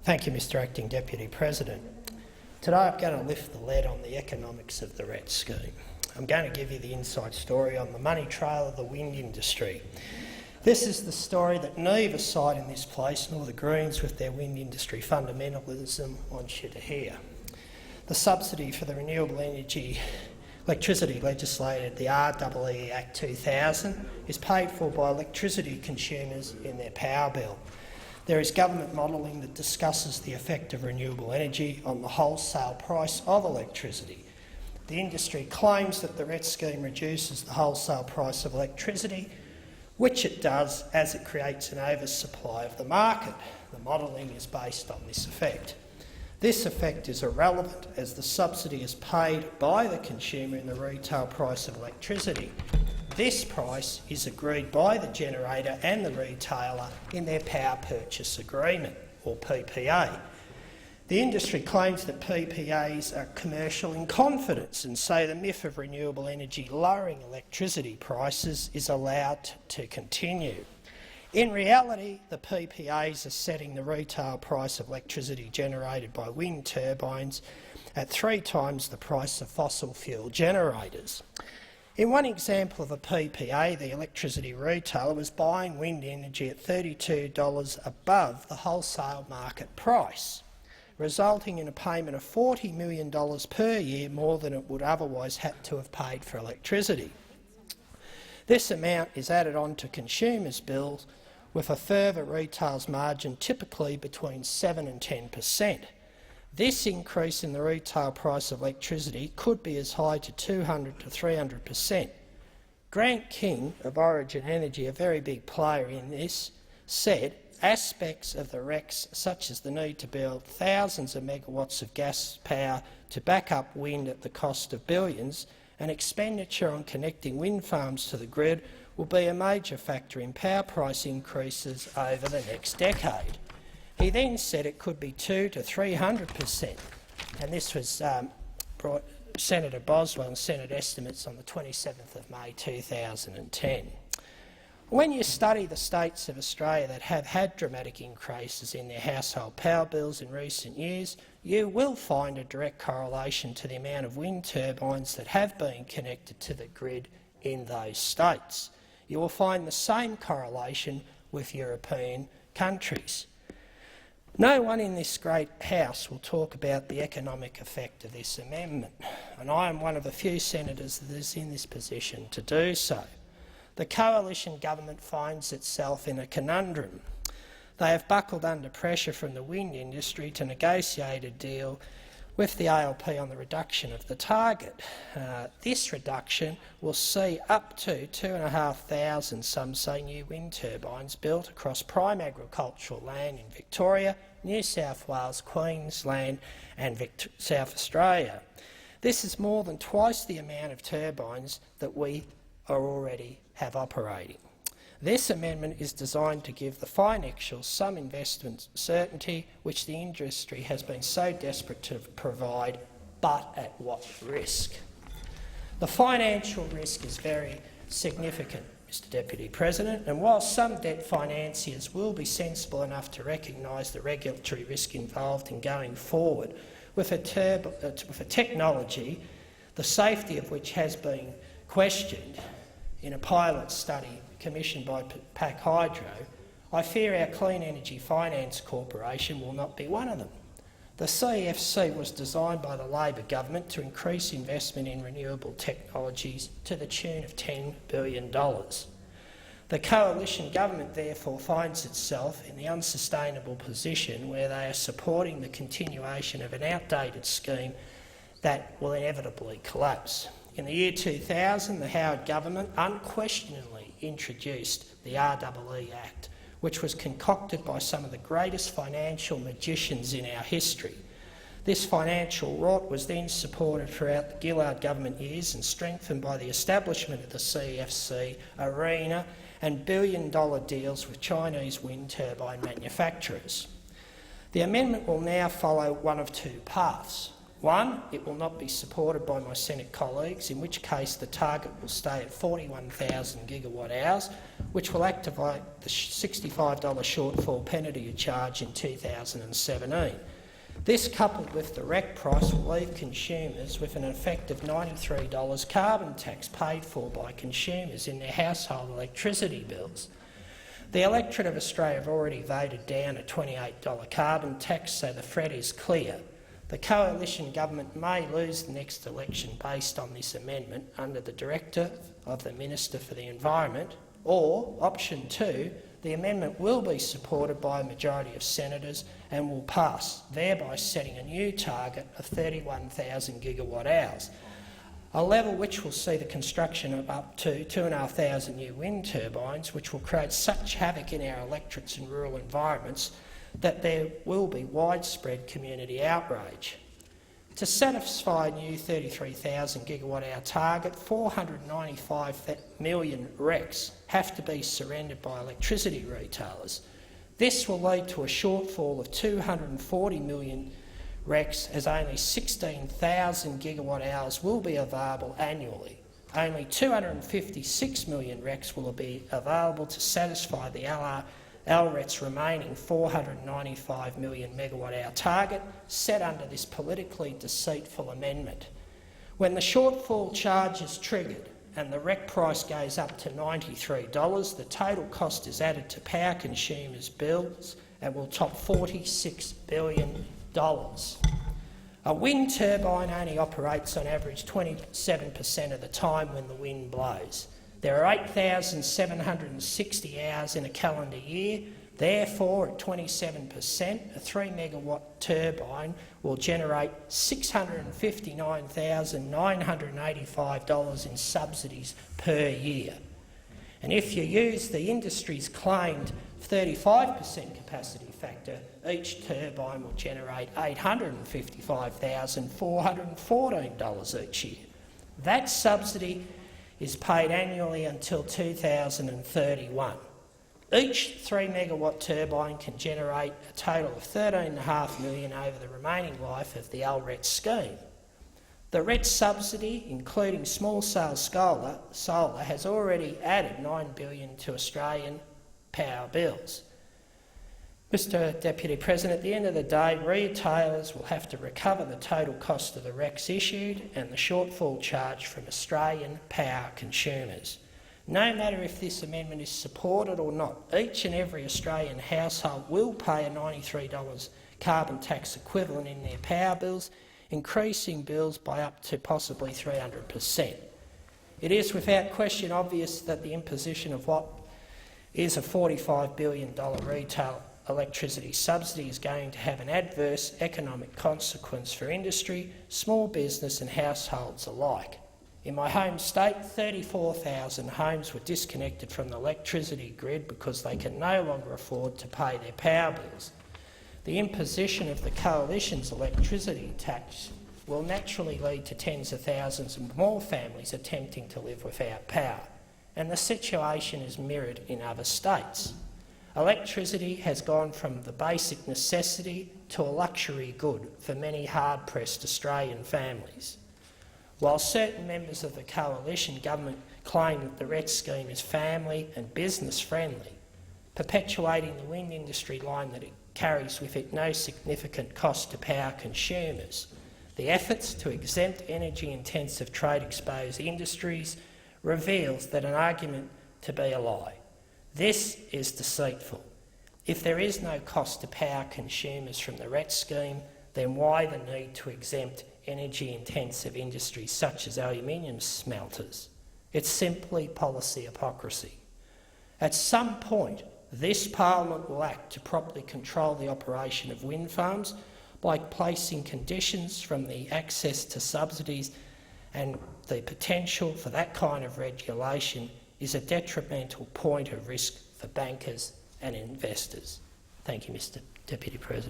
Thank you, Mr Acting Deputy President. Today I'm going to lift the lid on the economics of the RET scheme. I'm going to give you the inside story on the money trail of the wind industry. This is the story that neither side in this place, nor the Greens with their wind industry fundamentalism, wants you to hear. The subsidy for the renewable electricity legislated, the REE Act 2000, is paid for by electricity consumers in their power bill. There is government modelling that discusses the effect of renewable energy on the wholesale price of electricity. The industry claims that the RET scheme reduces the wholesale price of electricity, which it does as it creates an oversupply of the market. The modelling is based on this effect. This effect is irrelevant as the subsidy is paid by the consumer in the retail price of electricity. This price is agreed by the generator and the retailer in their power purchase agreement, or PPA. The industry claims that PPAs are commercial in confidence and say the myth of renewable energy lowering electricity prices is allowed to continue. In reality, the PPAs are setting the retail price of electricity generated by wind turbines at 3 times the price of fossil fuel generators. In one example of a PPA, the electricity retailer was buying wind energy at $32 above the wholesale market price, resulting in a payment of $40 million per year, more than it would otherwise have to have paid for electricity. This amount is added on to consumers' bills with a further retail's margin typically between 7 and 10%. This increase in the retail price of electricity could be as high to 200 to 300%. Grant King of Origin Energy, a very big player in this, said aspects of the RECs, such as the need to build thousands of megawatts of gas power to back up wind at the cost of billions, and expenditure on connecting wind farms to the grid will be a major factor in power price increases over the next decade. He then said it could be 200 to 300%, and this was brought Senator Boswell and Senate estimates on the 27th of May 2010. When you study the states of Australia that have had dramatic increases in their household power bills in recent years, you will find a direct correlation to the amount of wind turbines that have been connected to the grid in those states. You will find the same correlation with European countries. No one in this great House will talk about the economic effect of this amendment, and I am one of the few senators that is in this position to do so. The coalition government finds itself in a conundrum. They have buckled under pressure from the wind industry to negotiate a deal with the ALP on the reduction of the target. This reduction will see up to 2,500, some say, new wind turbines built across prime agricultural land in Victoria, New South Wales, Queensland and South Australia. This is more than twice the amount of turbines that we are already have operating. This amendment is designed to give the financials some investment certainty, which the industry has been so desperate to provide, but at what risk? The financial risk is very significant, Mr Deputy President, and while some debt financiers will be sensible enough to recognise the regulatory risk involved in going forward with a technology, the safety of which has been questioned in a pilot study commissioned by PAC Hydro, I fear our Clean Energy Finance Corporation will not be one of them. The CFC was designed by the Labor government to increase investment in renewable technologies to the tune of $10 billion. The coalition government therefore finds itself in the unsustainable position where they are supporting the continuation of an outdated scheme that will inevitably collapse. In the year 2000, the Howard government unquestionably introduced the REE Act, which was concocted by some of the greatest financial magicians in our history. This financial rot was then supported throughout the Gillard government years and strengthened by the establishment of the CFC, ARENA and billion-dollar deals with Chinese wind turbine manufacturers. The amendment will now follow one of two paths. One, it will not be supported by my Senate colleagues, in which case the target will stay at 41,000 gigawatt hours, which will activate the $65 shortfall penalty charge in 2017. This, coupled with the REC price, will leave consumers with an effective $93 carbon tax paid for by consumers in their household electricity bills. The electorate of Australia have already voted down a $28 carbon tax, so the threat is clear. The coalition government may lose the next election based on this amendment under the directive of the Minister for the Environment, or, option 2, the amendment will be supported by a majority of senators and will pass, thereby setting a new target of 31,000 gigawatt hours, a level which will see the construction of up to 2,500 new wind turbines, which will create such havoc in our electorates and rural environments that there will be widespread community outrage. To satisfy a new 33,000 gigawatt hour target, 495 million RECs have to be surrendered by electricity retailers. This will lead to a shortfall of 240 million RECs, as only 16,000 gigawatt hours will be available annually. Only 256 million RECs will be available to satisfy the LRET's remaining 495 million megawatt hour target set under this politically deceitful amendment. When the shortfall charge is triggered and the REC price goes up to $93, the total cost is added to power consumers' bills and will top $46 billion. A wind turbine only operates on average 27% of the time when the wind blows. There are 8,760 hours in a calendar year. Therefore, at 27%, a 3 megawatt turbine will generate $659,985 in subsidies per year. And if you use the industry's claimed 35% capacity factor, each turbine will generate $855,414 each year. That subsidy is paid annually until 2031. Each 3 megawatt turbine can generate a total of $13.5 million over the remaining life of the LRET scheme. The RET subsidy, including small-scale solar, has already added $9 billion to Australian power bills. Mr Deputy President, at the end of the day, retailers will have to recover the total cost of the RECs issued and the shortfall charge from Australian power consumers. No matter if this amendment is supported or not, each and every Australian household will pay a $93 carbon tax equivalent in their power bills, increasing bills by up to possibly 300%. It is without question obvious that the imposition of what is a $45 billion retail electricity subsidy is going to have an adverse economic consequence for industry, small business and households alike. In my home state, 34,000 homes were disconnected from the electricity grid because they can no longer afford to pay their power bills. The imposition of the Coalition's electricity tax will naturally lead to tens of thousands of more families attempting to live without power, and the situation is mirrored in other states. Electricity has gone from the basic necessity to a luxury good for many hard-pressed Australian families. While certain members of the Coalition government claim that the RET scheme is family and business-friendly, perpetuating the wind industry line that it carries with it no significant cost to power consumers, the efforts to exempt energy-intensive trade-exposed industries reveals that an argument to be a lie. This is deceitful. If there is no cost to power consumers from the RET scheme, then why the need to exempt energy-intensive industries such as aluminium smelters? It's simply policy hypocrisy. At some point, this Parliament will act to properly control the operation of wind farms by placing conditions from the access to subsidies, and the potential for that kind of regulation is a detrimental point of risk for bankers and investors. Thank you, Mr Deputy President.